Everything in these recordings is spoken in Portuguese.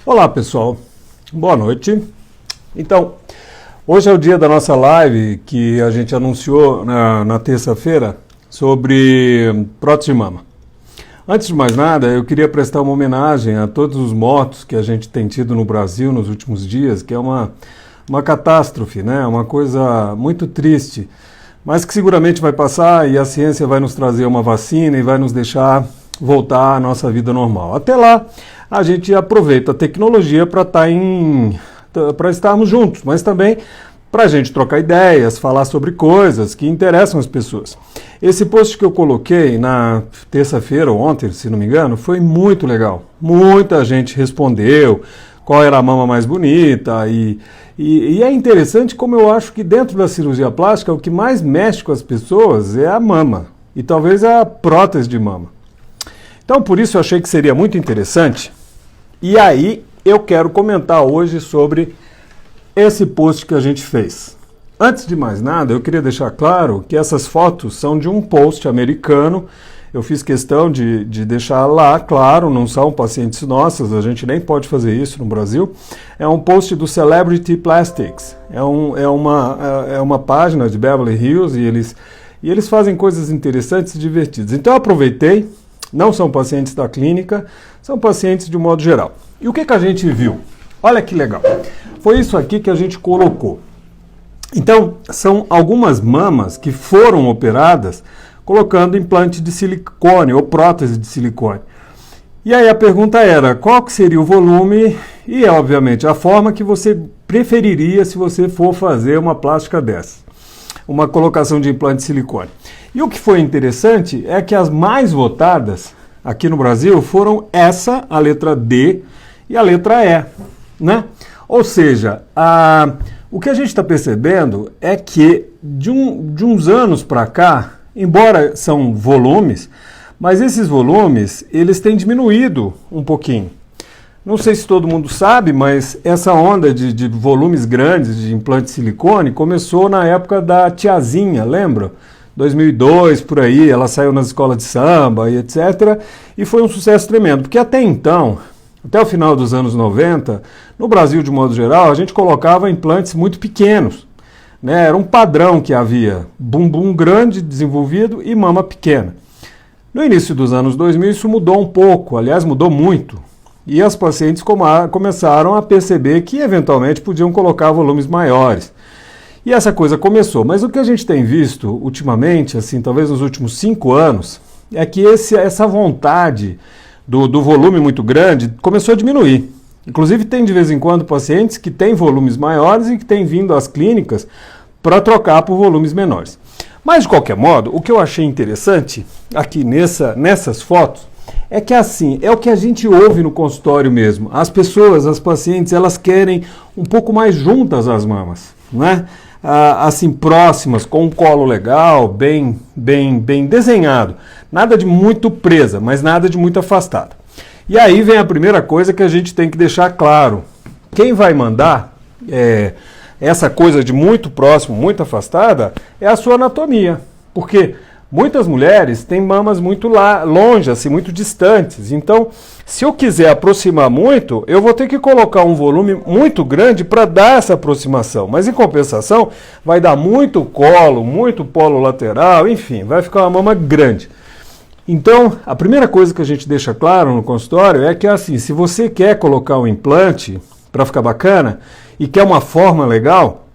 Olá pessoal, boa noite. Então, hoje é o dia da nossa live que a gente anunciou na terça-feira sobre prótese de mama. Antes de mais nada, eu queria prestar uma homenagem a todos os mortos que a gente tem tido no Brasil nos últimos dias, que é uma catástrofe, né? Uma coisa muito triste, mas que seguramente vai passar e a ciência vai nos trazer uma vacina e vai nos deixar voltar à nossa vida normal. Até lá, a gente aproveita a tecnologia para estarmos juntos, mas também para a gente trocar ideias, falar sobre coisas que interessam as pessoas. Esse post que eu coloquei na terça-feira ou ontem, se não me engano, foi muito legal. Muita gente respondeu qual era a mama mais bonita e é interessante como eu acho que dentro da cirurgia plástica o que mais mexe com as pessoas é a mama e talvez a prótese de mama. Então por isso eu achei que seria muito interessante e aí eu quero comentar hoje sobre esse post que a gente fez. Antes de mais nada, eu queria deixar claro que essas fotos são de um post americano. Eu fiz questão de deixar lá, claro, não são pacientes nossos, a gente nem pode fazer isso no Brasil. É um post do Celebrity Plastics. É uma página de Beverly Hills e eles fazem coisas interessantes e divertidas. Então eu aproveitei, não são pacientes da clínica, são pacientes de um modo geral. E o que a gente viu? Olha que legal. Foi isso aqui que a gente colocou. Então, são algumas mamas que foram operadas colocando implante de silicone ou prótese de silicone. E aí a pergunta era, qual que seria o volume e, obviamente, a forma que você preferiria se você for fazer uma plástica dessa, uma colocação de implante de silicone. E o que foi interessante é que as mais votadas aqui no Brasil foram essa, a letra D e a letra E, né? Ou seja, o que a gente está percebendo é que de uns anos para cá, embora são volumes, mas esses volumes eles têm diminuído um pouquinho. Não sei se todo mundo sabe, mas essa onda de volumes grandes de implante de silicone começou na época da tiazinha, lembra? 2002, por aí, ela saiu nas escolas de samba e etc. E foi um sucesso tremendo, porque até então, até o final dos anos 90, no Brasil de modo geral, a gente colocava implantes muito pequenos, né? Era um padrão que havia bumbum grande desenvolvido e mama pequena. No início dos anos 2000 isso mudou um pouco, aliás mudou muito, e as pacientes começaram a perceber que eventualmente podiam colocar volumes maiores. E essa coisa começou, mas o que a gente tem visto ultimamente, assim, talvez nos últimos 5 anos, é que essa vontade do volume muito grande começou a diminuir. Inclusive tem de vez em quando pacientes que têm volumes maiores e que têm vindo às clínicas para trocar por volumes menores. Mas de qualquer modo, o que eu achei interessante aqui nessas fotos é que assim, é o que a gente ouve no consultório mesmo. As pessoas, as pacientes, elas querem um pouco mais juntas as mamas, né? Assim, próximas, com um colo legal, bem desenhado. Nada de muito presa, mas nada de muito afastada. E aí vem a primeira coisa que a gente tem que deixar claro. Quem vai mandar essa coisa de muito próximo, muito afastada, é a sua anatomia. Porque muitas mulheres têm mamas muito longe, assim, muito distantes. Então, se eu quiser aproximar muito, eu vou ter que colocar um volume muito grande para dar essa aproximação. Mas, em compensação, vai dar muito colo, muito polo lateral, enfim, vai ficar uma mama grande. Então, a primeira coisa que a gente deixa claro no consultório é que, assim, se você quer colocar um implante para ficar bacana e quer uma forma legal,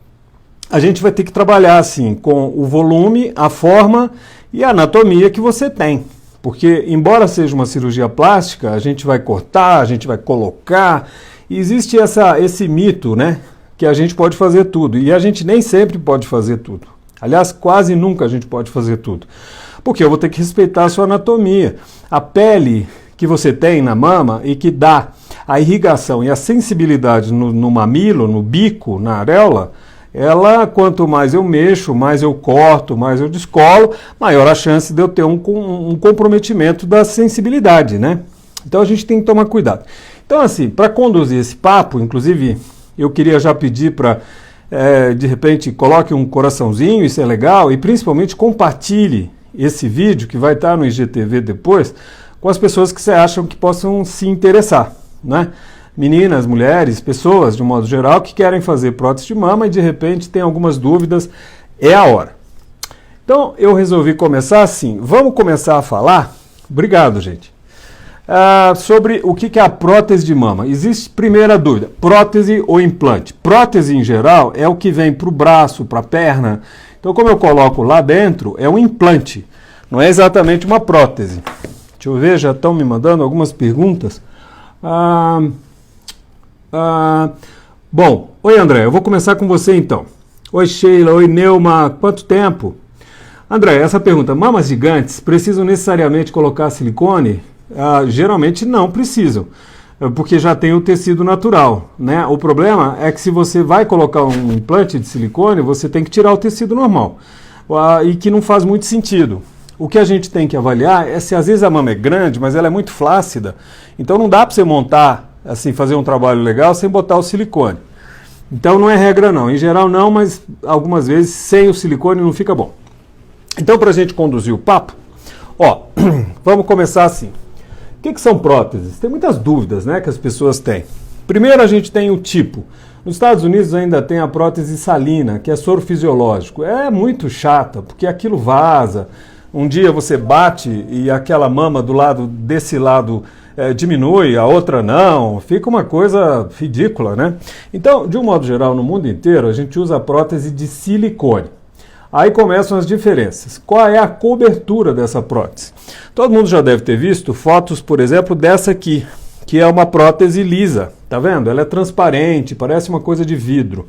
a gente vai ter que trabalhar, assim, com o volume, a forma e a anatomia que você tem. Porque, embora seja uma cirurgia plástica, a gente vai cortar, a gente vai colocar, e existe esse mito, né, que a gente pode fazer tudo, e a gente nem sempre pode fazer tudo. Aliás, quase nunca a gente pode fazer tudo. Porque eu vou ter que respeitar a sua anatomia. A pele que você tem na mama e que dá a irrigação e a sensibilidade no mamilo, no bico, na areola, ela, quanto mais eu mexo, mais eu corto, mais eu descolo, maior a chance de eu ter um comprometimento da sensibilidade, né? Então a gente tem que tomar cuidado. Então, assim, para conduzir esse papo, inclusive, eu queria já pedir para, de repente, coloque um coraçãozinho, isso é legal, e principalmente compartilhe esse vídeo, que vai estar no IGTV depois, com as pessoas que você acha que possam se interessar, né? meninas, mulheres, pessoas de um modo geral que querem fazer prótese de mama e de repente tem algumas dúvidas, é a hora. Então eu resolvi começar assim, vamos começar a falar, obrigado gente, sobre o que é a prótese de mama. Existe primeira dúvida, prótese ou implante? Prótese em geral é o que vem para o braço, para a perna, então como eu coloco lá dentro, é um implante, não é exatamente uma prótese. Deixa eu ver, já estão me mandando algumas perguntas. Bom, oi André, eu vou começar com você então. Oi Sheila, oi Neuma, quanto tempo? André, essa pergunta, mamas gigantes precisam necessariamente colocar silicone? Geralmente não precisam, porque já tem o tecido natural, né? O problema é que se você vai colocar um implante de silicone, você tem que tirar o tecido normal, e que não faz muito sentido. O que a gente tem que avaliar é se às vezes a mama é grande, mas ela é muito flácida, então não dá para você montar, assim, fazer um trabalho legal sem botar o silicone. Então não é regra não, em geral não, mas algumas vezes sem o silicone não fica bom. Então para a gente conduzir o papo, vamos começar assim. O que são próteses? Tem muitas dúvidas, né, que as pessoas têm. Primeiro a gente tem o tipo. Nos Estados Unidos ainda tem a prótese salina, que é soro fisiológico. É muito chata, porque aquilo vaza. Um dia você bate e aquela mama do lado desse lado diminui, a outra não. Fica uma coisa ridícula, né? Então, de um modo geral, no mundo inteiro, a gente usa a prótese de silicone. Aí começam as diferenças. Qual é a cobertura dessa prótese? Todo mundo já deve ter visto fotos, por exemplo, dessa aqui, que é uma prótese lisa. Tá vendo? Ela é transparente, parece uma coisa de vidro.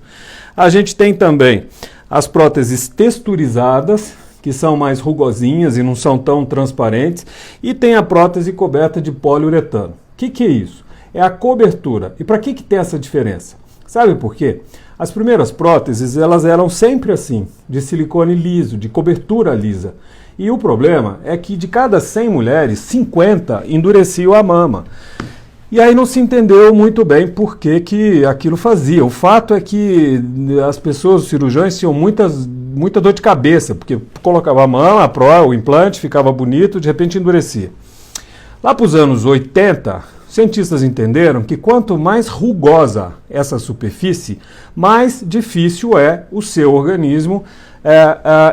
A gente tem também as próteses texturizadas, que são mais rugosinhas e não são tão transparentes, e tem a prótese coberta de poliuretano. O que é isso? É a cobertura. E para que tem essa diferença? Sabe por quê? As primeiras próteses, elas eram sempre assim, de silicone liso, de cobertura lisa. E o problema é que de cada 100 mulheres, 50 endureciam a mama. E aí não se entendeu muito bem por que aquilo fazia. O fato é que as pessoas, os cirurgiões, tinham muita dor de cabeça, porque colocava a mama, o implante, ficava bonito, de repente endurecia. Lá para os anos 80, cientistas entenderam que quanto mais rugosa essa superfície, mais difícil é o seu organismo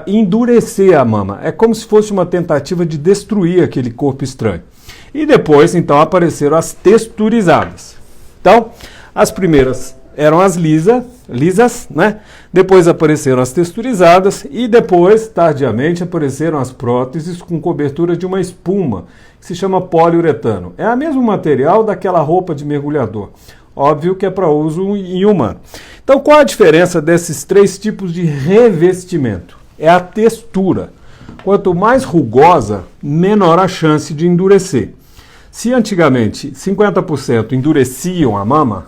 endurecer a mama. É como se fosse uma tentativa de destruir aquele corpo estranho. E depois, então, apareceram as texturizadas. Então, as primeiras eram as lisas, né? Depois apareceram as texturizadas e depois, tardiamente, apareceram as próteses com cobertura de uma espuma, que se chama poliuretano. É o mesmo material daquela roupa de mergulhador. Óbvio que é para uso em humano. Então, qual a diferença desses três tipos de revestimento? É a textura. Quanto mais rugosa, menor a chance de endurecer. Se antigamente 50% endureciam a mama,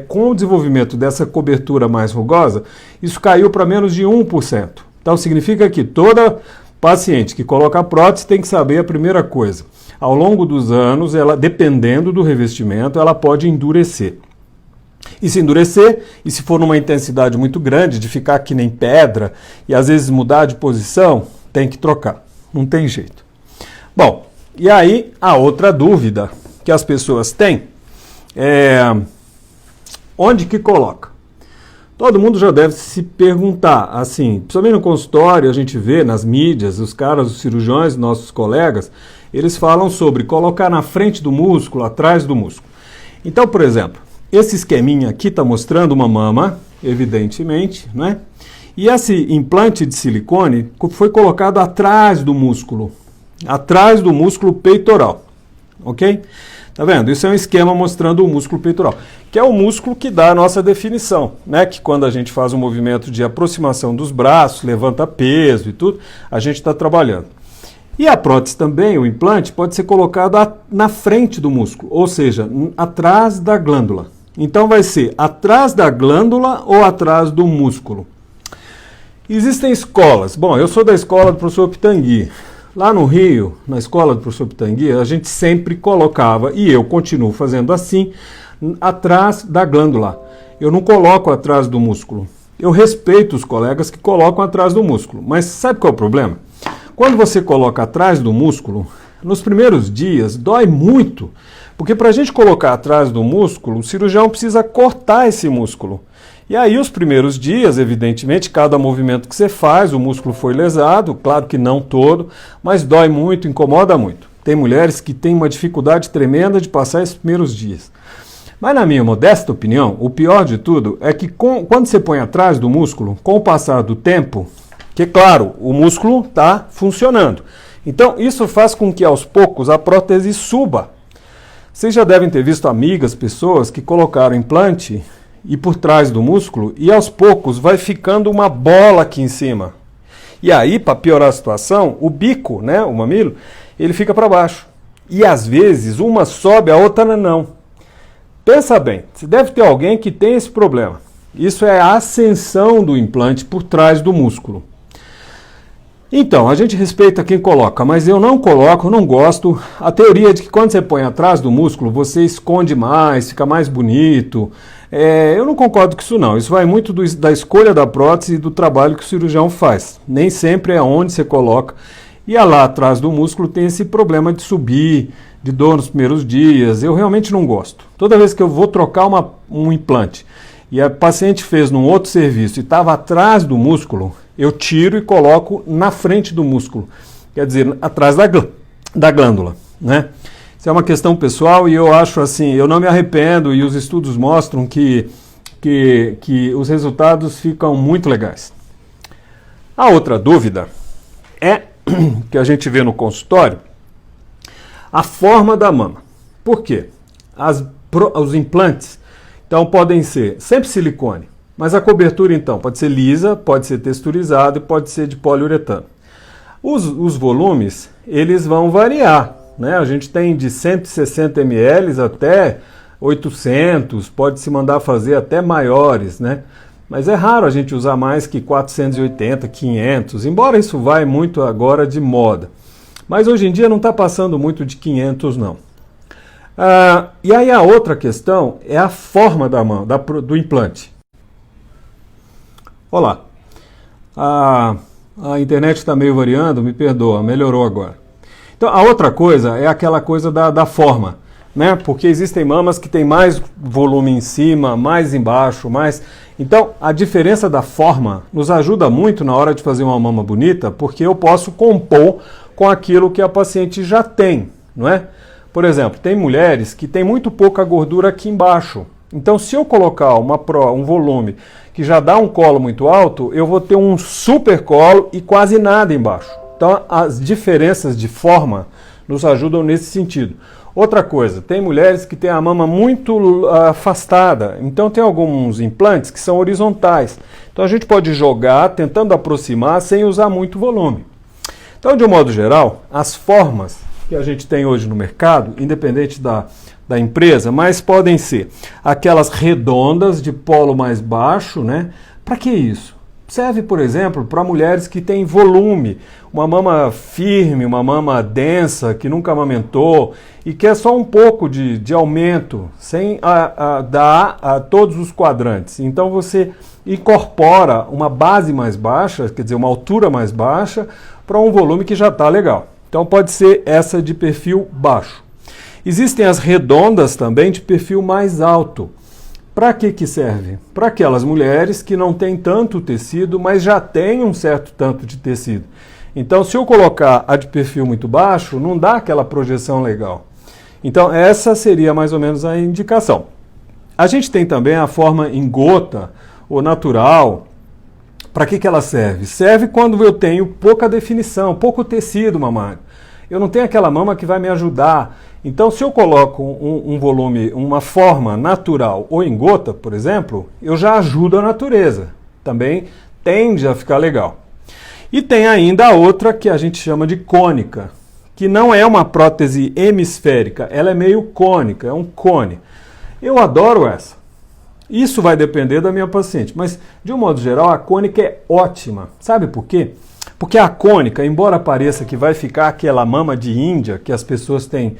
com o desenvolvimento dessa cobertura mais rugosa, isso caiu para menos de 1%. Então significa que toda paciente que coloca a prótese tem que saber a primeira coisa. Ao longo dos anos, ela, dependendo do revestimento, ela pode endurecer. E se endurecer, e se for numa intensidade muito grande, de ficar que nem pedra, e às vezes mudar de posição, tem que trocar. Não tem jeito. Bom, e aí a outra dúvida que as pessoas têm é onde que coloca? Todo mundo já deve se perguntar, assim, principalmente no consultório, a gente vê nas mídias, os caras, os cirurgiões, nossos colegas, eles falam sobre colocar na frente do músculo, atrás do músculo. Então, por exemplo, esse esqueminha aqui está mostrando uma mama, evidentemente, né? E esse implante de silicone foi colocado atrás do músculo peitoral, ok? Tá vendo? Isso é um esquema mostrando o músculo peitoral, que é o músculo que dá a nossa definição, né? Que quando a gente faz um movimento de aproximação dos braços, levanta peso e tudo, a gente está trabalhando. E a prótese também, o implante, pode ser colocado na frente do músculo, ou seja, atrás da glândula. Então vai ser atrás da glândula ou atrás do músculo. Existem escolas. Bom, eu sou da escola do professor Pitangui. Lá no Rio, na escola do professor Pitangui, a gente sempre colocava, e eu continuo fazendo assim, atrás da glândula. Eu não coloco atrás do músculo. Eu respeito os colegas que colocam atrás do músculo. Mas sabe qual é o problema? Quando você coloca atrás do músculo, nos primeiros dias dói muito, Porque para a gente colocar atrás do músculo, o cirurgião precisa cortar esse músculo. E aí os primeiros dias, evidentemente, cada movimento que você faz, o músculo foi lesado, claro que não todo, mas dói muito, incomoda muito. Tem mulheres que têm uma dificuldade tremenda de passar esses primeiros dias. Mas na minha modesta opinião, o pior de tudo é que quando você põe atrás do músculo, com o passar do tempo, que claro, o músculo está funcionando. Então isso faz com que aos poucos a prótese suba. Vocês já devem ter visto amigas, pessoas que colocaram implante e por trás do músculo e aos poucos vai ficando uma bola aqui em cima. E aí, para piorar a situação, o bico, né, o mamilo, ele fica para baixo. E às vezes uma sobe, a outra não. Pensa bem, você deve ter alguém que tem esse problema. Isso é a ascensão do implante por trás do músculo. Então, a gente respeita quem coloca, mas eu não coloco, não gosto. A teoria de que quando você põe atrás do músculo, você esconde mais, fica mais bonito. Eu não concordo com isso não. Isso vai muito da escolha da prótese e do trabalho que o cirurgião faz. Nem sempre é onde você coloca. E lá atrás do músculo tem esse problema de subir, de dor nos primeiros dias. Eu realmente não gosto. Toda vez que eu vou trocar um implante e a paciente fez num outro serviço e estava atrás do músculo, eu tiro e coloco na frente do músculo, quer dizer, atrás da glândula, né? Isso é uma questão pessoal e eu acho assim, eu não me arrependo e os estudos mostram que os resultados ficam muito legais. A outra dúvida é, que a gente vê no consultório, a forma da mama. Por quê? Os implantes, então, podem ser sempre silicone, mas a cobertura, então, pode ser lisa, pode ser texturizada e pode ser de poliuretano. Os volumes, eles vão variar, né? A gente tem de 160 ml até 800, pode se mandar fazer até maiores, né? Mas é raro a gente usar mais que 480, 500, embora isso vai muito agora de moda. Mas hoje em dia não está passando muito de 500, não. E aí a outra questão é a forma da mão, do implante. Olá, a internet está meio variando, me perdoa, melhorou agora. Então a outra coisa é aquela coisa da forma, né? Porque existem mamas que têm mais volume em cima, mais embaixo, mais... Então a diferença da forma nos ajuda muito na hora de fazer uma mama bonita, porque eu posso compor com aquilo que a paciente já tem, não é? Por exemplo, tem mulheres que têm muito pouca gordura aqui embaixo. Então, se eu colocar um volume que já dá um colo muito alto, eu vou ter um super colo e quase nada embaixo. Então, as diferenças de forma nos ajudam nesse sentido. Outra coisa, tem mulheres que têm a mama muito afastada. Então, tem alguns implantes que são horizontais. Então, a gente pode jogar tentando aproximar sem usar muito volume. Então, de um modo geral, as formas que a gente tem hoje no mercado, independente da empresa, mas podem ser aquelas redondas de polo mais baixo, né? Para que isso? Serve, por exemplo, para mulheres que têm volume, uma mama firme, uma mama densa, que nunca amamentou e quer só um pouco de aumento, sem dar a todos os quadrantes. Então você incorpora uma base mais baixa, quer dizer, uma altura mais baixa, para um volume que já está legal. Então pode ser essa de perfil baixo. Existem as redondas também de perfil mais alto. Para que serve? Para aquelas mulheres que não têm tanto tecido, mas já têm um certo tanto de tecido. Então, se eu colocar a de perfil muito baixo, não dá aquela projeção legal. Então, essa seria mais ou menos a indicação. A gente tem também a forma em gota ou natural. Para que ela serve? Serve quando eu tenho pouca definição, pouco tecido mamário. Eu não tenho aquela mama que vai me ajudar. Então, se eu coloco um volume, uma forma natural ou em gota, por exemplo, eu já ajudo a natureza. Também tende a ficar legal. E tem ainda a outra que a gente chama de cônica, que não é uma prótese hemisférica, ela é meio cônica, é um cone. Eu adoro essa. Isso vai depender da minha paciente, mas de um modo geral a cônica é ótima. Sabe por quê? Porque a cônica, embora pareça que vai ficar aquela mama de Índia que as pessoas têm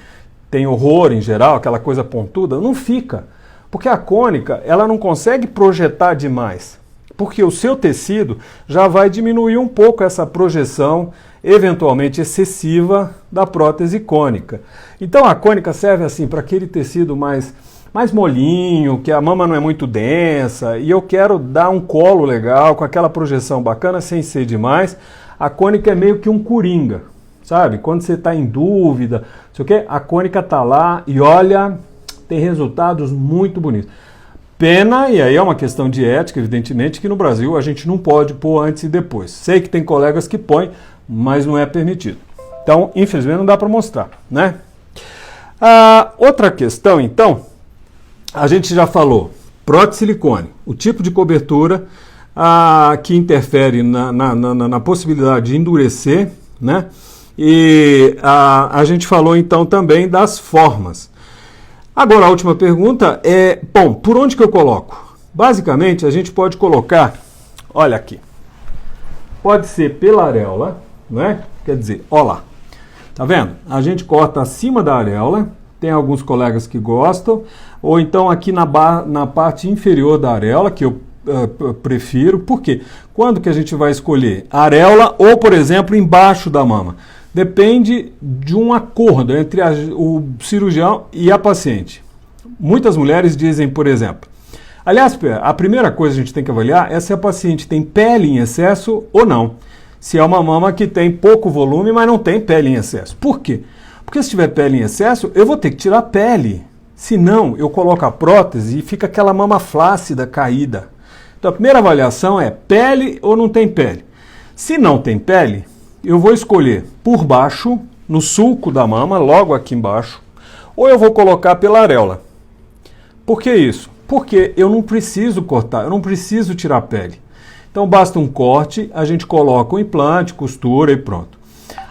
horror em geral, aquela coisa pontuda, não fica. Porque a cônica, ela não consegue projetar demais. Porque o seu tecido já vai diminuir um pouco essa projeção eventualmente excessiva, da prótese cônica. Então a cônica serve assim para aquele tecido mais molinho, que a mama não é muito densa, e eu quero dar um colo legal, com aquela projeção bacana, sem ser demais. A cônica é meio que um coringa, sabe? Quando você está em dúvida, não sei o quê, a cônica está lá e olha, tem resultados muito bonitos. Pena, e aí é uma questão de ética, evidentemente, que no Brasil a gente não pode pôr antes e depois. Sei que tem colegas que põem, mas não é permitido. Então, infelizmente, não dá para mostrar, né? Outra questão, então, a gente já falou, prótese silicone, o tipo de cobertura que interfere na possibilidade de endurecer, né? E a gente falou, então, também das formas. Agora, a última pergunta é, bom, por onde que eu coloco? Basicamente, a gente pode colocar, olha aqui, pode ser pela areola, né? Quer dizer, ó lá, tá vendo? A gente corta acima da areola, tem alguns colegas que gostam, ou então aqui na parte inferior da areola, que eu prefiro, por quê? Quando que a gente vai escolher? A areola ou, por exemplo, embaixo da mama? Depende de um acordo entre o cirurgião e a paciente. Muitas mulheres dizem, por exemplo, aliás, a primeira coisa que a gente tem que avaliar é se a paciente tem pele em excesso ou não. Se é uma mama que tem pouco volume, mas não tem pele em excesso. Por quê? Porque se tiver pele em excesso, eu vou ter que tirar a pele. Senão, eu coloco a prótese e fica aquela mama flácida, caída. Então, a primeira avaliação é pele ou não tem pele. Se não tem pele, eu vou escolher por baixo, no sulco da mama, logo aqui embaixo, ou eu vou colocar pela areola. Por que isso? Porque eu não preciso cortar, eu não preciso tirar a pele. Então basta um corte, a gente coloca o implante, costura e pronto.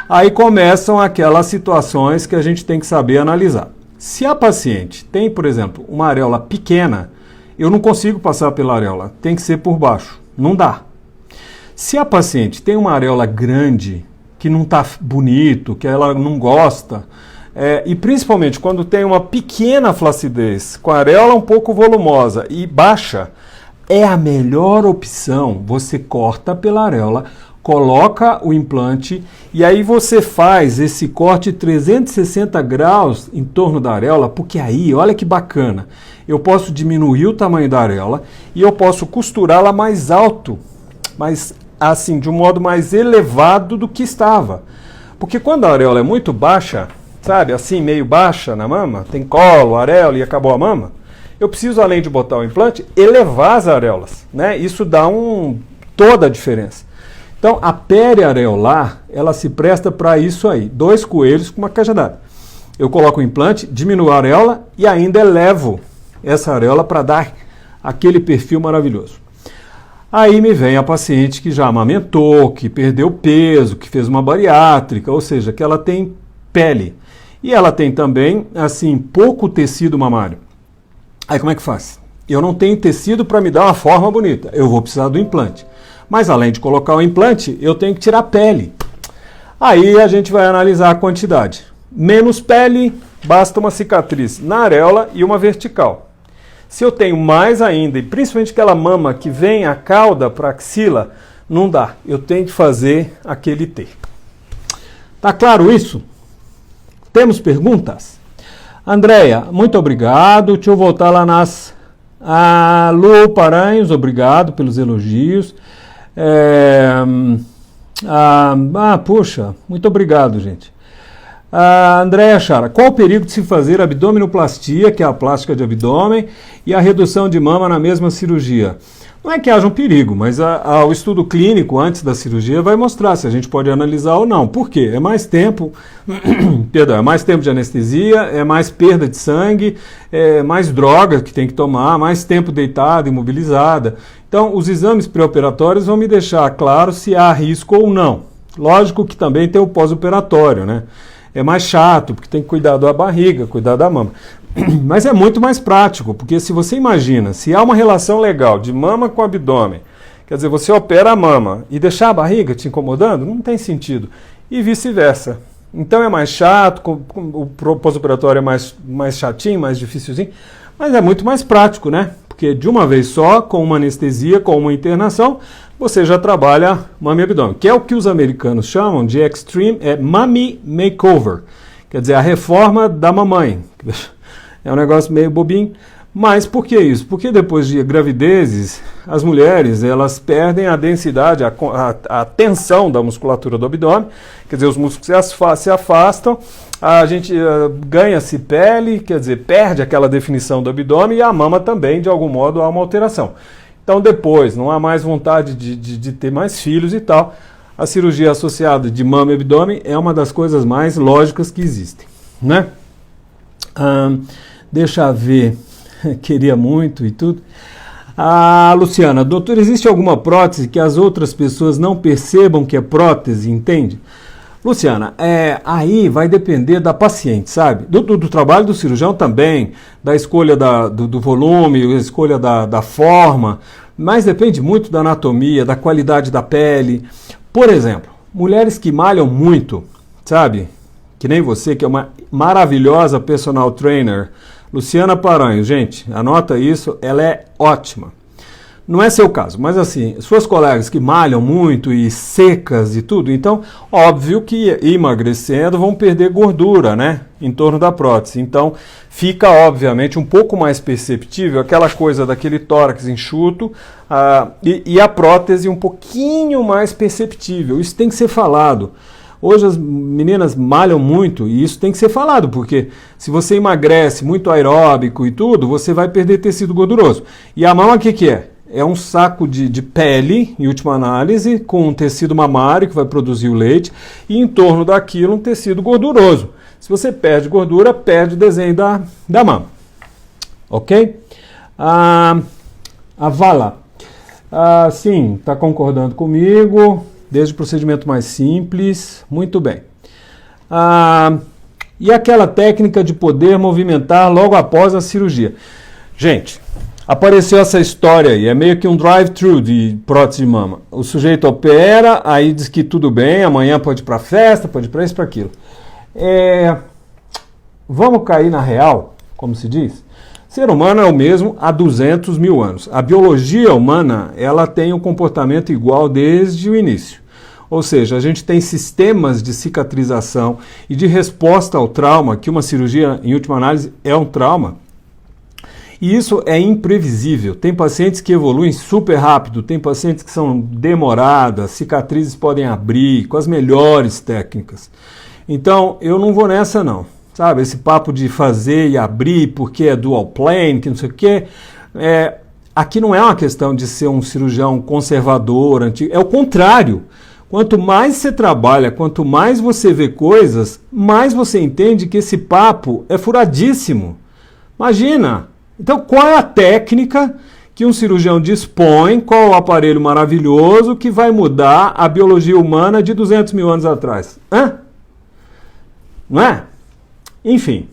Aí começam aquelas situações que a gente tem que saber analisar. Se a paciente tem, por exemplo, uma areola pequena, eu não consigo passar pela areola, tem que ser por baixo, não dá. Se a paciente tem uma areola grande, que não está bonito, que ela não gosta, e principalmente quando tem uma pequena flacidez, com a areola um pouco volumosa e baixa, é a melhor opção. Você corta pela areola, coloca o implante e aí você faz esse corte 360 graus em torno da areola, porque aí, olha que bacana, eu posso diminuir o tamanho da areola e eu posso costurá-la mais alto, mas assim, de um modo mais elevado do que estava. Porque quando a areola é muito baixa, sabe, assim, meio baixa na mama, tem colo, areola e acabou a mama, eu preciso, além de botar o implante, elevar as areolas, né? Isso dá toda a diferença. Então, a periareolar, ela se presta para isso aí, 2 coelhos com uma cajadada. Eu coloco o implante, diminuo a areola e ainda elevo essa areola para dar aquele perfil maravilhoso. Aí me vem a paciente que já amamentou, que perdeu peso, que fez uma bariátrica, ou seja, que ela tem pele. E ela tem também, assim, pouco tecido mamário. Aí como é que faz? Eu não tenho tecido para me dar uma forma bonita, eu vou precisar do implante. Mas além de colocar o implante, eu tenho que tirar a pele. Aí a gente vai analisar a quantidade. Menos pele, basta uma cicatriz na areola e uma vertical. Se eu tenho mais ainda, e principalmente aquela mama que vem a cauda para a axila, não dá. Eu tenho que fazer aquele T. Tá claro isso? Temos perguntas? Andréia, muito obrigado. Deixa eu voltar lá nas... Lu Paranhos, obrigado pelos elogios. Puxa, muito obrigado, gente. Andréia Chara, qual o perigo de se fazer abdominoplastia, que é a plástica de abdômen, e a redução de mama na mesma cirurgia? Não é que haja um perigo, mas o estudo clínico antes da cirurgia vai mostrar se a gente pode analisar ou não. Por quê? É mais tempo, perdão, é mais tempo de anestesia, é mais perda de sangue, é mais droga que tem que tomar, mais tempo deitada, imobilizada. Então, os exames pré-operatórios vão me deixar claro se há risco ou não. Lógico que também tem o pós-operatório, né? É mais chato, porque tem que cuidar da barriga, cuidar da mama. Mas é muito mais prático, porque se você imagina, se há uma relação legal de mama com abdômen, quer dizer, você opera a mama e deixar a barriga te incomodando, não tem sentido. E vice-versa. Então é mais chato, o pós-operatório é mais chatinho, mais dificilzinho, mas é muito mais prático, né? Porque porque de uma vez só, com uma anestesia, com uma internação, você já trabalha mama e abdômen, que é o que os americanos chamam de Mommy Makeover, quer dizer, a reforma da mamãe. É um negócio meio bobinho, mas por que isso? Porque depois de gravidezes, as mulheres elas perdem a densidade, a tensão da musculatura do abdômen, quer dizer, os músculos se afastam, a gente ganha-se pele, quer dizer, perde aquela definição do abdômen e a mama também, de algum modo, há uma alteração. Então depois, não há mais vontade de ter mais filhos e tal. A cirurgia associada de mama e abdômen é uma das coisas mais lógicas que existem, né? Deixa eu ver, queria muito e tudo. Luciana, doutor, existe alguma prótese que as outras pessoas não percebam que é prótese, entende? Luciana, aí vai depender da paciente, sabe? Do trabalho do cirurgião também, da escolha do volume, a escolha da forma, mas depende muito da anatomia, da qualidade da pele. Por exemplo, mulheres que malham muito, sabe? Que nem você, que é uma maravilhosa personal trainer, Luciana Paranhos, gente, anota isso, ela é ótima. Não é seu caso, mas assim, suas colegas que malham muito e secas e tudo, então, óbvio que emagrecendo vão perder gordura, né, em torno da prótese. Então, fica, obviamente, um pouco mais perceptível aquela coisa daquele tórax enxuto e a prótese um pouquinho mais perceptível. Isso tem que ser falado. Hoje as meninas malham muito e isso tem que ser falado, porque se você emagrece muito aeróbico e tudo, você vai perder tecido gorduroso. E a mama o que é? É um saco de pele, em última análise, com um tecido mamário que vai produzir o leite, e em torno daquilo um tecido gorduroso. Se você perde gordura, perde o desenho da mama. Ok? A Vala, sim, está concordando comigo, desde o procedimento mais simples, muito bem. E aquela técnica de poder movimentar logo após a cirurgia? Gente, apareceu essa história aí, é meio que um drive-thru de prótese de mama. O sujeito opera, aí diz que tudo bem, amanhã pode ir para festa, pode ir para isso, para aquilo. Vamos cair na real, como se diz? O ser humano é o mesmo há 200 mil anos. A biologia humana, ela tem um comportamento igual desde o início. Ou seja, a gente tem sistemas de cicatrização e de resposta ao trauma, que uma cirurgia, em última análise, é um trauma. E isso é imprevisível. Tem pacientes que evoluem super rápido, tem pacientes que são demoradas, cicatrizes podem abrir com as melhores técnicas. Então, eu não vou nessa não. Sabe, esse papo de fazer e abrir porque é dual plane, que não sei o quê. Aqui não é uma questão de ser um cirurgião conservador, antigo. É o contrário. Quanto mais você trabalha, quanto mais você vê coisas, mais você entende que esse papo é furadíssimo. Imagina! Então, qual é a técnica que um cirurgião dispõe, qual o aparelho maravilhoso que vai mudar a biologia humana de 200 mil anos atrás? Não é? Enfim,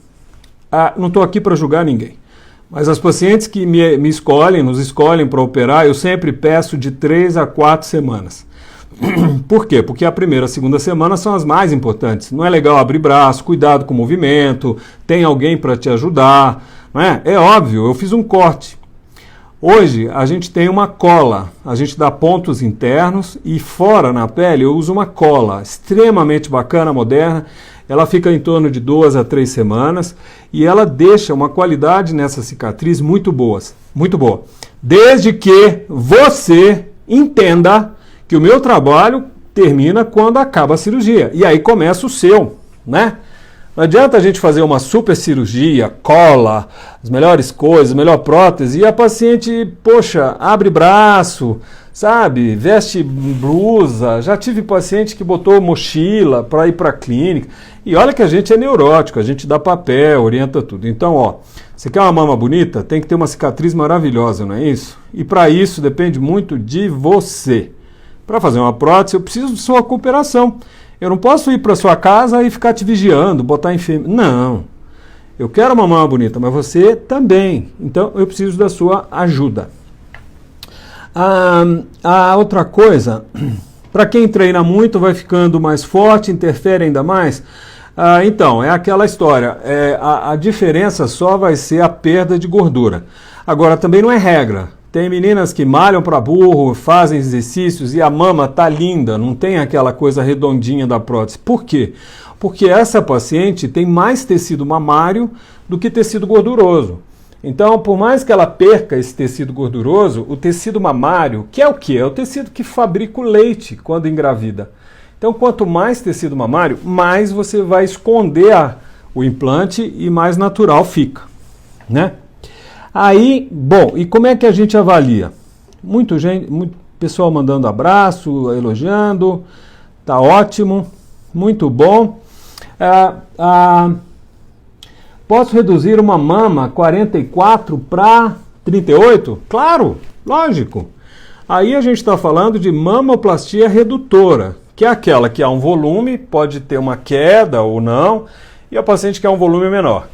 não estou aqui para julgar ninguém, mas as pacientes que me escolhem, nos escolhem para operar, eu sempre peço de 3 a 4 semanas. Por quê? Porque a primeira e a segunda semana são as mais importantes. Não é legal abrir braço, cuidado com o movimento, tem alguém para te ajudar. Não é? É óbvio, eu fiz um corte. Hoje a gente tem uma cola, a gente dá pontos internos e fora na pele eu uso uma cola extremamente bacana, moderna. Ela fica em torno de 2 a 3 semanas e ela deixa uma qualidade nessa cicatriz muito boa. Desde que você entenda que o meu trabalho termina quando acaba a cirurgia. E aí começa o seu, né? Não adianta a gente fazer uma super cirurgia, cola, as melhores coisas, melhor prótese, e a paciente, poxa, abre braço, sabe, veste blusa. Já tive paciente que botou mochila para ir para a clínica. E olha que a gente é neurótico, a gente dá papel, orienta tudo. Então, você quer uma mama bonita? Tem que ter uma cicatriz maravilhosa, não é isso? E para isso depende muito de você. Para fazer uma prótese, eu preciso de sua cooperação. Eu não posso ir para sua casa e ficar te vigiando, botar enfermo. Não. Eu quero uma mama bonita, mas você também. Então, eu preciso da sua ajuda. A outra coisa, para quem treina muito, vai ficando mais forte, interfere ainda mais. Então, é aquela história, a diferença só vai ser a perda de gordura. Agora, também não é regra. Tem meninas que malham para burro, fazem exercícios e a mama tá linda, não tem aquela coisa redondinha da prótese. Por quê? Porque essa paciente tem mais tecido mamário do que tecido gorduroso. Então, por mais que ela perca esse tecido gorduroso, o tecido mamário, que é o quê? É o tecido que fabrica o leite quando engravida. Então, quanto mais tecido mamário, mais você vai esconder o implante e mais natural fica, né? Aí, bom, e como é que a gente avalia? Muito pessoal mandando abraço, elogiando, tá ótimo, muito bom. Posso reduzir uma mama 44 para 38? Claro, lógico. Aí a gente está falando de mamoplastia redutora, que é aquela que há um volume, pode ter uma queda ou não, e a paciente quer um volume menor.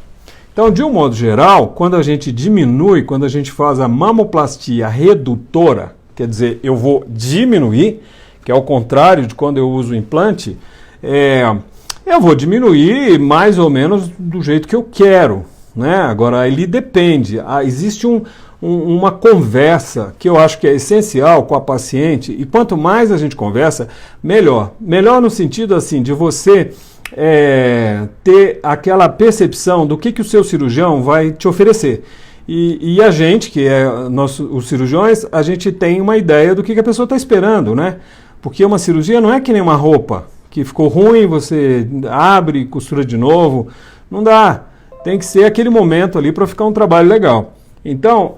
Então, de um modo geral, quando a gente diminui, quando a gente faz a mamoplastia redutora, quer dizer, eu vou diminuir, que é o contrário de quando eu uso o implante, eu vou diminuir mais ou menos do jeito que eu quero, né? Agora, ele depende. Existe uma conversa que eu acho que é essencial com a paciente, e quanto mais a gente conversa, melhor. Melhor no sentido assim de você ter aquela percepção do que o seu cirurgião vai te oferecer. E a gente, que é os cirurgiões, a gente tem uma ideia do que a pessoa está esperando, né? Porque uma cirurgia não é que nem uma roupa, que ficou ruim, você abre e costura de novo. Não dá. Tem que ser aquele momento ali para ficar um trabalho legal. Então,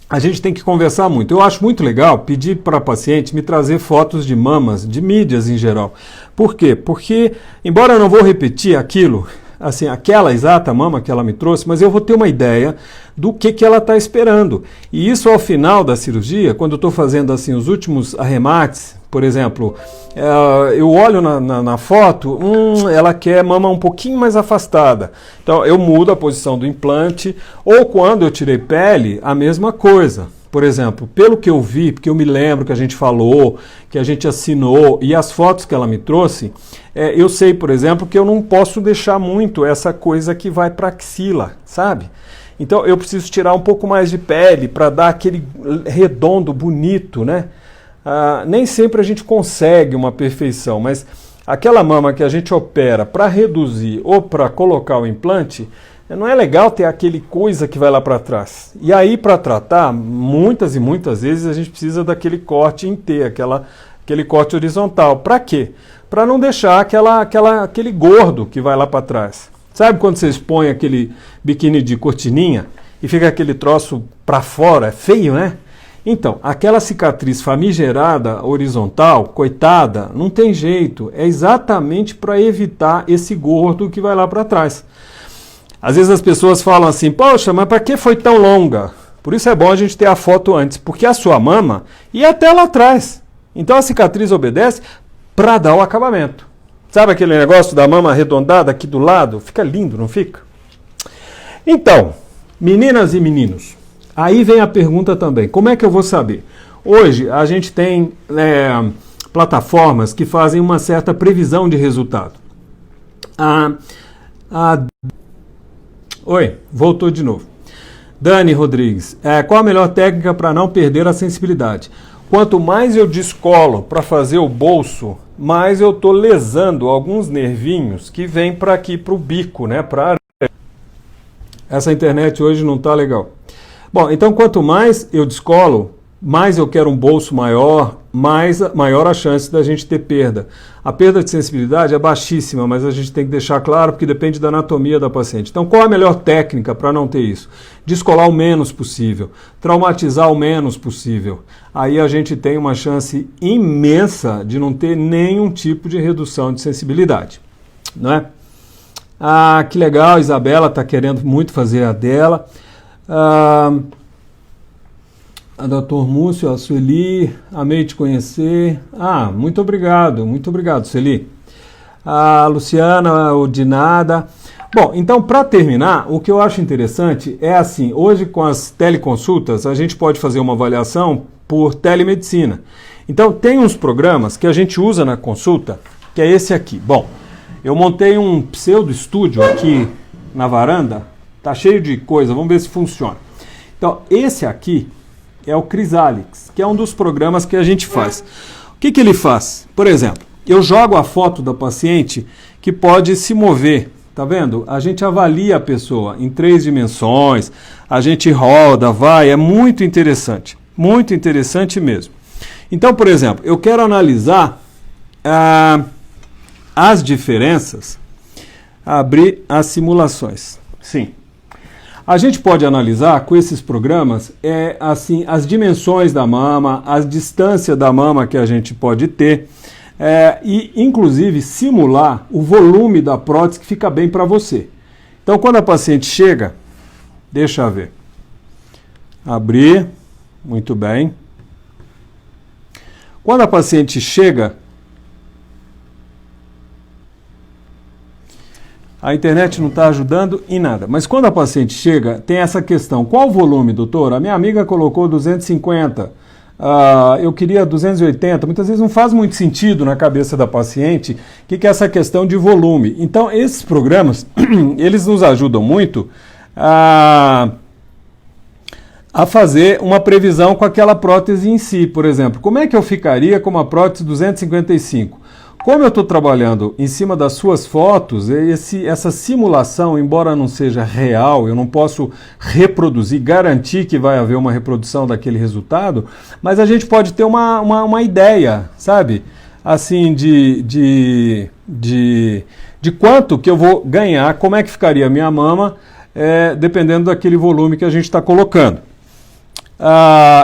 a gente tem que conversar muito. Eu acho muito legal pedir para a paciente me trazer fotos de mamas, de mídias em geral. Por quê? Porque, embora eu não vou repetir aquilo, assim, aquela exata mama que ela me trouxe, mas eu vou ter uma ideia do que ela está esperando. E isso ao final da cirurgia, quando eu estou fazendo assim os últimos arremates, por exemplo, eu olho na foto, ela quer mama um pouquinho mais afastada. Então eu mudo a posição do implante, ou quando eu tirei pele, a mesma coisa. Por exemplo, pelo que eu vi, porque eu me lembro que a gente falou, que a gente assinou, e as fotos que ela me trouxe, eu sei, por exemplo, que eu não posso deixar muito essa coisa que vai para a axila, sabe? Então eu preciso tirar um pouco mais de pele para dar aquele redondo bonito, né? Nem sempre a gente consegue uma perfeição, mas aquela mama que a gente opera para reduzir ou para colocar o implante, não é legal ter aquele coisa que vai lá para trás. E aí, para tratar, muitas e muitas vezes a gente precisa daquele corte em T, aquele corte horizontal. Para quê? Para não deixar aquele gordo que vai lá para trás. Sabe quando vocês põem aquele biquíni de cortininha e fica aquele troço para fora? É feio, né? Então, aquela cicatriz famigerada horizontal, coitada, não tem jeito. É exatamente para evitar esse gordo que vai lá para trás. Às vezes as pessoas falam assim, poxa, mas para que foi tão longa? Por isso é bom a gente ter a foto antes, porque a sua mama ia até lá atrás. Então a cicatriz obedece para dar o acabamento. Sabe aquele negócio da mama arredondada aqui do lado? Fica lindo, não fica? Então, meninas e meninos, aí vem a pergunta também, como é que eu vou saber? Hoje a gente tem plataformas que fazem uma certa previsão de resultado. Oi, voltou de novo. Dani Rodrigues, qual a melhor técnica para não perder a sensibilidade? Quanto mais eu descolo para fazer o bolso, mais eu estou lesando alguns nervinhos que vêm para aqui, para o bico, né? Essa internet hoje não está legal. Bom, então quanto mais eu descolo, mais eu quero um bolso maior, maior a chance da gente ter perda. A perda de sensibilidade é baixíssima, mas a gente tem que deixar claro porque depende da anatomia da paciente. Então qual a melhor técnica para não ter isso? Descolar o menos possível, traumatizar o menos possível. Aí a gente tem uma chance imensa de não ter nenhum tipo de redução de sensibilidade, não é? Que legal, Isabela está querendo muito fazer a dela. A Dr. Múcio, a Sueli, amei te conhecer. Muito obrigado, Sueli. A Luciana, o de nada. Bom, então para terminar, o que eu acho interessante é assim, hoje com as teleconsultas a gente pode fazer uma avaliação por telemedicina. Então tem uns programas que a gente usa na consulta, que é esse aqui. Bom, Eu montei um pseudo estúdio aqui na varanda, tá cheio de coisa, vamos ver se funciona. Então, esse aqui é o Chrysalix, que é um dos programas que a gente faz. O que ele faz? Por exemplo, eu jogo a foto da paciente que pode se mover, tá vendo? A gente avalia a pessoa em 3 dimensões, a gente roda, vai, é muito interessante mesmo. Então, por exemplo, eu quero analisar as diferenças, abrir as simulações. Sim. A gente pode analisar com esses programas assim, as dimensões da mama, a distância da mama que a gente pode ter, e inclusive simular o volume da prótese que fica bem para você. Então, quando a paciente chega, deixa eu ver. Abrir, muito bem. Quando a paciente chega, a internet não está ajudando em nada. Mas quando a paciente chega, tem essa questão. Qual o volume, doutor? A minha amiga colocou 250. Eu queria 280. Muitas vezes não faz muito sentido na cabeça da paciente o que é essa questão de volume. Então, esses programas, eles nos ajudam muito a fazer uma previsão com aquela prótese em si. Por exemplo, como é que eu ficaria com uma prótese 255? Como eu estou trabalhando em cima das suas fotos, essa simulação, embora não seja real, eu não posso reproduzir, garantir que vai haver uma reprodução daquele resultado, mas a gente pode ter uma ideia, sabe? Assim, de quanto que eu vou ganhar, como é que ficaria a minha mama, dependendo daquele volume que a gente está colocando.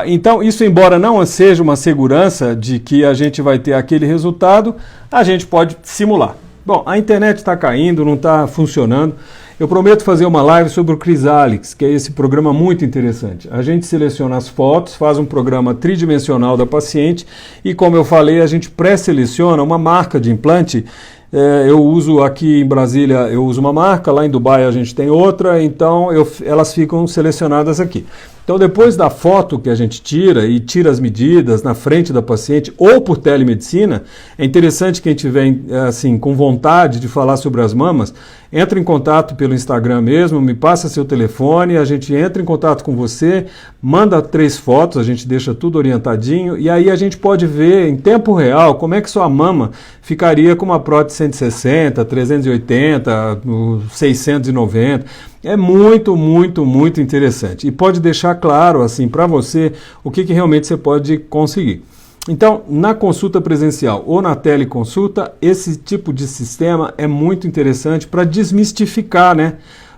Então, isso, embora não seja uma segurança de que a gente vai ter aquele resultado, a gente pode simular. Bom, a internet está caindo, não está funcionando. Eu prometo fazer uma live sobre o Chrysalix, que é esse programa muito interessante. A gente seleciona as fotos, faz um programa tridimensional da paciente e, como eu falei, a gente pré-seleciona uma marca de implante. Eu uso aqui em Brasília, eu uso uma marca, lá em Dubai a gente tem outra, então elas ficam selecionadas aqui. Então, depois da foto que a gente tira e tira as medidas na frente da paciente ou por telemedicina, é interessante quem tiver assim, com vontade de falar sobre as mamas, entre em contato pelo Instagram mesmo, me passa seu telefone, a gente entra em contato com você, manda 3 fotos, a gente deixa tudo orientadinho e aí a gente pode ver em tempo real como é que sua mama ficaria com uma prótese 160, 380, 690. É muito interessante e pode deixar claro assim para você o que realmente você pode conseguir. Então, na consulta presencial ou na teleconsulta, esse tipo de sistema é muito interessante para desmistificar, né?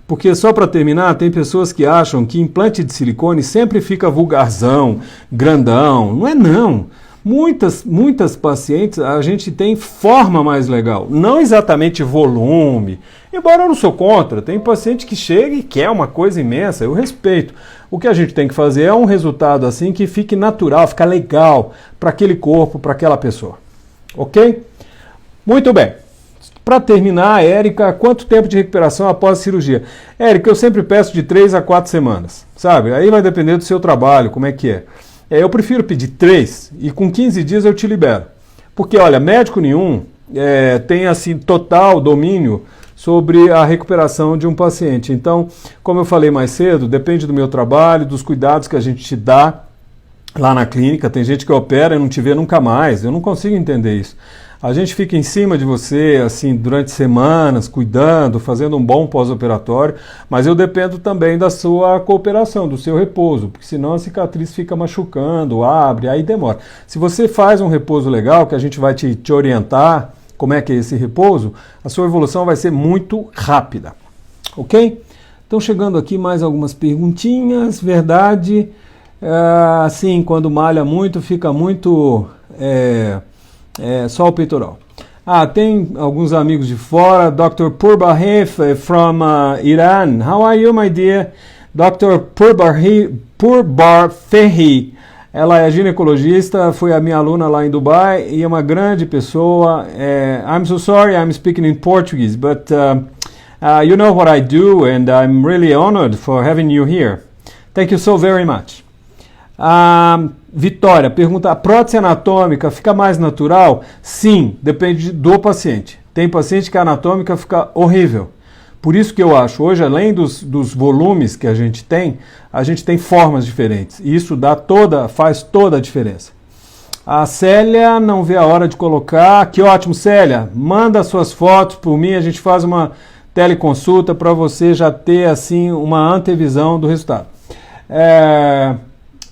Porque, só para terminar, tem pessoas que acham que implante de silicone sempre fica vulgarzão, grandão. Não é não. Muitas pacientes a gente tem forma mais legal, não exatamente volume, embora eu não sou contra, tem paciente que chega e quer uma coisa imensa, eu respeito. O que a gente tem que fazer é um resultado assim que fique natural, fica legal para aquele corpo, para aquela pessoa, ok? Muito bem. Para terminar, Érica, quanto tempo de recuperação após a cirurgia? Érica, eu sempre peço de 3 a 4 semanas, sabe? Aí vai depender do seu trabalho, como é que é. Eu prefiro pedir 3 e com 15 dias eu te libero. Porque, olha, médico nenhum tem assim total domínio sobre a recuperação de um paciente. Então, como eu falei mais cedo, depende do meu trabalho, dos cuidados que a gente te dá lá na clínica. Tem gente que opera e não te vê nunca mais. Eu não consigo entender isso. A gente fica em cima de você, assim, durante semanas, cuidando, fazendo um bom pós-operatório, mas eu dependo também da sua cooperação, do seu repouso, porque senão a cicatriz fica machucando, abre, aí demora. Se você faz um repouso legal, que a gente vai te orientar como é que é esse repouso, a sua evolução vai ser muito rápida, ok? Então, chegando aqui mais algumas perguntinhas, verdade, assim, quando malha muito, fica muito... só o peitoral. Tem alguns amigos de fora. Dr. Purbarhef from Iran. How are you, my dear? Dr. Purbarfehi. Ela é ginecologista, foi a minha aluna lá em Dubai e é uma grande pessoa. I'm so sorry I'm speaking in Portuguese, but you know what I do and I'm really honored for having you here. Thank you so very much. Vitória pergunta, a prótese anatômica fica mais natural? Sim, depende do paciente. Tem paciente que a anatômica fica horrível. Por isso que eu acho, hoje, além dos volumes que a gente tem formas diferentes. E isso faz toda a diferença. A Célia não vê a hora de colocar. Que ótimo, Célia! Manda suas fotos por mim, a gente faz uma teleconsulta para você já ter assim uma antevisão do resultado.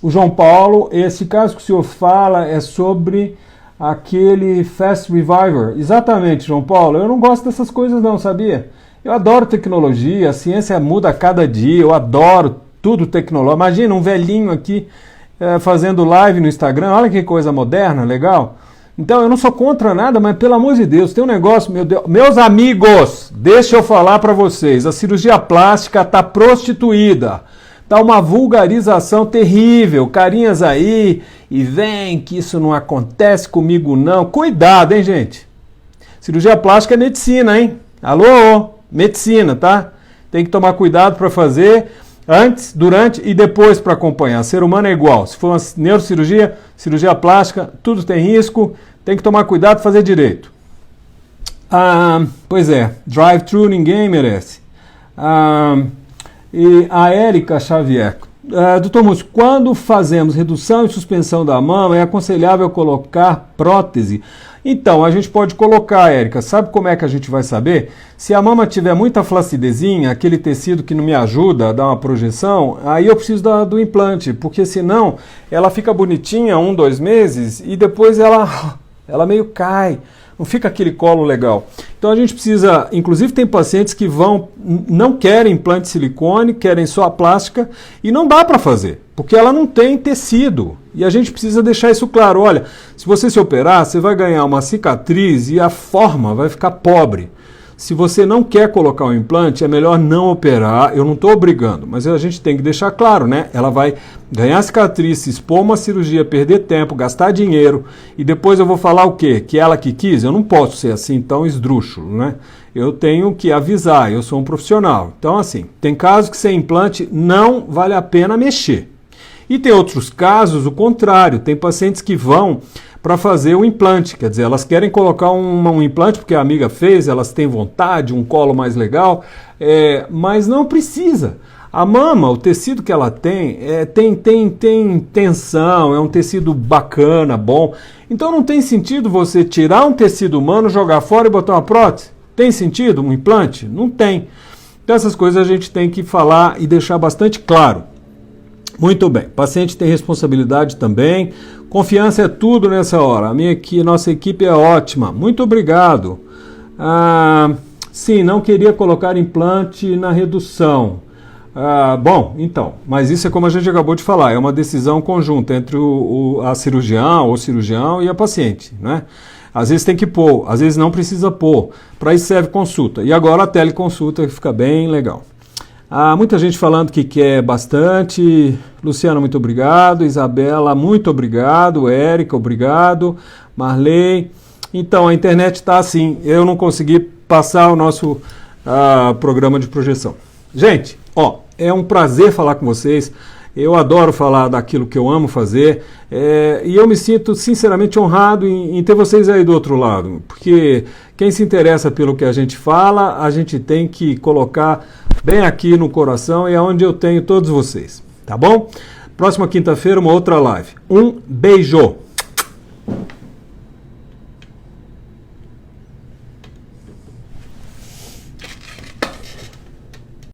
O João Paulo, esse caso que o senhor fala é sobre aquele Fast Reviver. Exatamente, João Paulo. Eu não gosto dessas coisas não, sabia? Eu adoro tecnologia, a ciência muda a cada dia, eu adoro tudo tecnológico. Imagina um velhinho aqui fazendo live no Instagram, olha que coisa moderna, legal. Então eu não sou contra nada, mas pelo amor de Deus, tem um negócio, meu Deus. Meus amigos, deixa eu falar para vocês, a cirurgia plástica está prostituída. Tá uma vulgarização terrível, carinhas aí, e vem que isso não acontece comigo não. Cuidado, hein, gente? Cirurgia plástica é medicina, hein? Alô? Medicina, tá? Tem que tomar cuidado para fazer antes, durante e depois para acompanhar. Ser humano é igual. Se for uma neurocirurgia, cirurgia plástica, tudo tem risco. Tem que tomar cuidado e fazer direito. Pois é, drive-thru ninguém merece. E a Érica Xavier. Dr. Múcio, quando fazemos redução e suspensão da mama, é aconselhável colocar prótese? Então, a gente pode colocar, Érica. Sabe como é que a gente vai saber? Se a mama tiver muita flaccidezinha, aquele tecido que não me ajuda a dar uma projeção, aí eu preciso do implante, porque senão ela fica bonitinha 1, 2 meses e depois ela meio cai. Não fica aquele colo legal. Então a gente precisa, inclusive tem pacientes que não querem implante de silicone, querem só a plástica e não dá para fazer, porque ela não tem tecido. E a gente precisa deixar isso claro. Olha, se você se operar, você vai ganhar uma cicatriz e a forma vai ficar pobre. Se você não quer colocar o implante, é melhor não operar. Eu não estou obrigando, mas a gente tem que deixar claro, né? Ela vai ganhar cicatriz, se expor uma cirurgia, perder tempo, gastar dinheiro, e depois eu vou falar o quê? Que ela que quis? Eu não posso ser assim tão esdrúxulo, né? Eu tenho que avisar, eu sou um profissional. Então, assim, tem casos que sem implante não vale a pena mexer. E tem outros casos, o contrário, tem pacientes que vão para fazer o implante, quer dizer, elas querem colocar um implante porque a amiga fez, elas têm vontade, um colo mais legal, mas não precisa. A mama, o tecido que ela tem tensão, é um tecido bacana, bom. Então não tem sentido você tirar um tecido humano, jogar fora e botar uma prótese. Tem sentido um implante? Não tem. Então essas coisas a gente tem que falar e deixar bastante claro. Muito bem, paciente tem responsabilidade também. Confiança é tudo nessa hora. Nossa equipe é ótima. Muito obrigado. Sim, não queria colocar implante na redução. Bom, então, mas isso é como a gente acabou de falar, é uma decisão conjunta entre a cirurgião e a paciente, né? Às vezes tem que pôr, às vezes não precisa pôr. Para isso serve consulta. E agora a teleconsulta que fica bem legal. Muita gente falando que quer bastante. Luciana, muito obrigado. Isabela, muito obrigado. Érica, obrigado. Marley. Então, a internet está assim. Eu não consegui passar o nosso programa de projeção. Gente, é um prazer falar com vocês. Eu adoro falar daquilo que eu amo fazer. E eu me sinto sinceramente honrado em ter vocês aí do outro lado. Porque quem se interessa pelo que a gente fala, a gente tem que colocar bem aqui no coração e é onde eu tenho todos vocês, tá bom? Próxima quinta-feira, uma outra live. Um beijo!